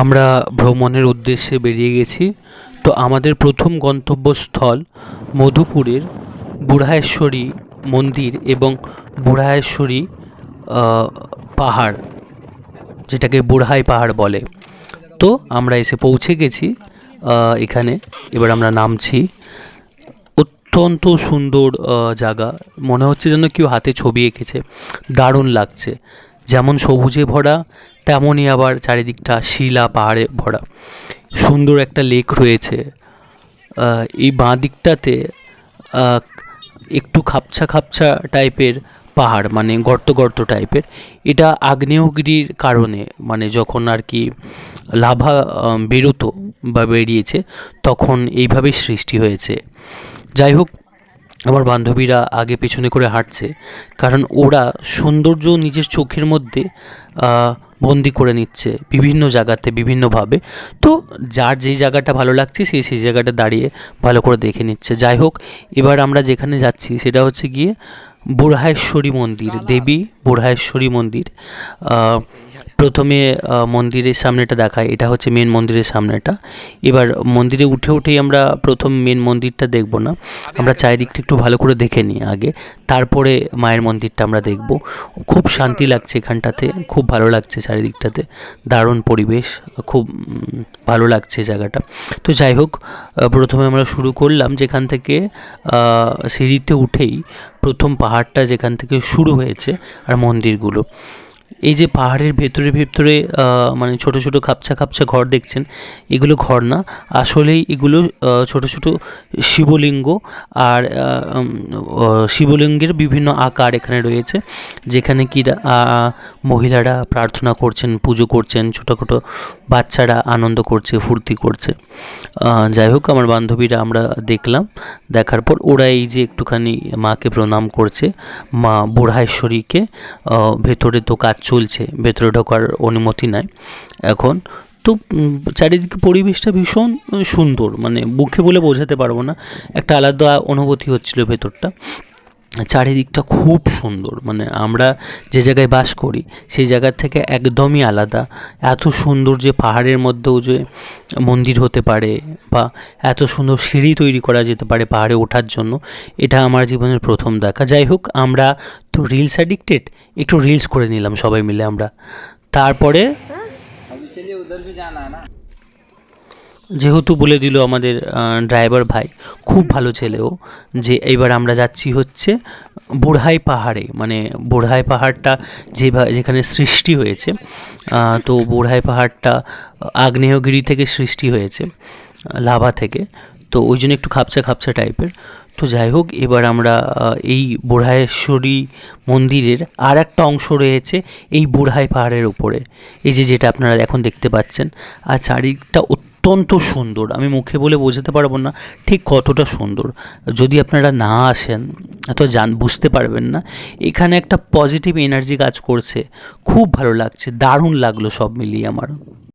আমরা ভ্রমণের উদ্দেশ্যে বেরিয়ে গেছি। তো আমাদের প্রথম গন্তব্যস্থল মধুপুরের বুড়াহেশ্বরী মন্দির এবং বুড়াহেশ্বরী পাহাড়, যেটাকে বুড়হাই পাহাড় বলে। তো আমরা এসে পৌঁছে গেছি এখানে। এবার আমরা নামছি। অত্যন্ত সুন্দর জায়গা, মনে হচ্ছে যেন কেউ হাতে ছবি এঁকেছে। দারুণ লাগছে, যেমন সবুজে ভরা তেমনই আবার চারিদিকটা শিলা পাহাড়ে ভরা। সুন্দর একটা লেক রয়েছে। এই বাঁ দিকটাতে একটু খাপছা খাপছা টাইপের পাহাড়, মানে গর্ত গর্ত টাইপের। এটা আগ্নেয়গিরির কারণে, মানে যখন আর কি লাভা বেরোতো বা বেরিয়েছে তখন এইভাবেই সৃষ্টি হয়েছে। যাই হোক, আমার বান্ধবীরা আগে পেছনে করে হাঁটছে, কারণ ওরা সৌন্দর্য নিজের চোখের মধ্যে বন্দি করে নিচ্ছে বিভিন্ন জায়গাতে বিভিন্নভাবে। তো যার যেই জায়গাটা ভালো লাগছে সে সেই জায়গাটা দাঁড়িয়ে ভালো করে দেখে নিচ্ছে। যাই হোক, এবার আমরা যেখানে যাচ্ছি সেটা হচ্ছে গিয়ে বুড়হায়েশ্বরী মন্দির, দেবী বুড়হায়েশ্বরী মন্দির। প্রথমে মন্দিরের সামনেটা দেখায়, এটা হচ্ছে মেন মন্দিরের সামনেটা। এবার মন্দিরে উঠে উঠেই আমরা প্রথম মেন মন্দিরটা দেখব না, আমরা চারিদিকটা একটু ভালো করে দেখে নিই আগে, তারপরে মায়ের মন্দিরটা আমরা দেখব। খুব শান্তি লাগছে এখানটাতে, খুব ভালো লাগছে চারিদিকটাতে, দারুণ পরিবেশ, খুব ভালো লাগছে জায়গাটা। তো যাই হোক, প্রথমে আমরা শুরু করলাম যেখান থেকে সিঁড়িতে উঠেই প্রথম পাহাড়টা যেখান থেকে শুরু হয়েছে আর মন্দিরগুলো। এই যে পাহাড়ের ভেতরে ভেতরে মানে ছোট ছোট খাপছা খাপছা ঘর দেখছেন, এগুলো ঘর না, আসলেই এগুলো ছোট ছোট শিবলিঙ্গ। আর শিবলিঙ্গের বিভিন্ন আকার এখানে রয়েছে, যেখানে কি মহিলারা প্রার্থনা করছেন, পুজো করছেন, ছোটোখাটো বাচ্চারা আনন্দ করছে, ফুর্তি করছে। যাই হোক, আমার বান্ধবীরা আমরা দেখলাম, দেখার পর ওরা এই যে একটুখানি মাকে প্রণাম করছে, মা বুড়হায়েশ্বরীকে। ভেতরে তো কাজ চলছে, ভেতরে ঢোকার অনুমতি নাই এখন। তো চারিদিকে পরিবেশটা ভীষণ সুন্দর, মানে মুখে বলে বোঝাতে পারবো না, একটা আলাদা অনুভূতি হচ্ছিল ভেতরটা। চারিদিকটা খুব সুন্দর, মানে আমরা যে জায়গায় বাস করি সেই জায়গার থেকে একদমই আলাদা। এত সুন্দর যে পাহাড়ের মধ্যেও যে মন্দির হতে পারে, বা এত সুন্দর সিঁড়ি তৈরি করা যেতে পারে পাহাড়ে ওঠার জন্য, এটা আমার জীবনের প্রথম দেখা। যাই হোক, আমরা তো রিলস অ্যাডিক্টেড, একটু রিলস করে নিলাম সবাই মিলে আমরা। তারপরে যেহেতু বলে দিল আমাদের ড্রাইভার ভাই, খুব ভালো ছেলেও, যে এইবার আমরা যাচ্ছি হচ্ছে বুড়হাই পাহাড়ে, মানে বুড়হাই পাহাড়টা যেখানে সৃষ্টি হয়েছে। তো বুড়হাই পাহাড়টা আগ্নেয়গিরি থেকে সৃষ্টি হয়েছে, লাভা থেকে, তো ওই জন্য একটু খাপছা খাপছা টাইপের। তো যাই হোক, এবার আমরা এই বুড়হায়েশ্বরী মন্দিরের আর একটা অংশ রয়েছে এই বুড়হাই পাহাড়ের উপরে, এই যে যেটা আপনারা এখন দেখতে পাচ্ছেন। আর চারিদিকটা অত্যন্ত সুন্দর, আমি মুখে বলে বোঝাতে পারবো না ঠিক কতটা সুন্দর। যদি আপনারা না আসেন তো বুঝতে পারবেন না। এখানে একটা পজিটিভ এনার্জি কাজ করছে, খুব ভালো লাগছে, দারুণ লাগলো সব মিলিয়ে আমার।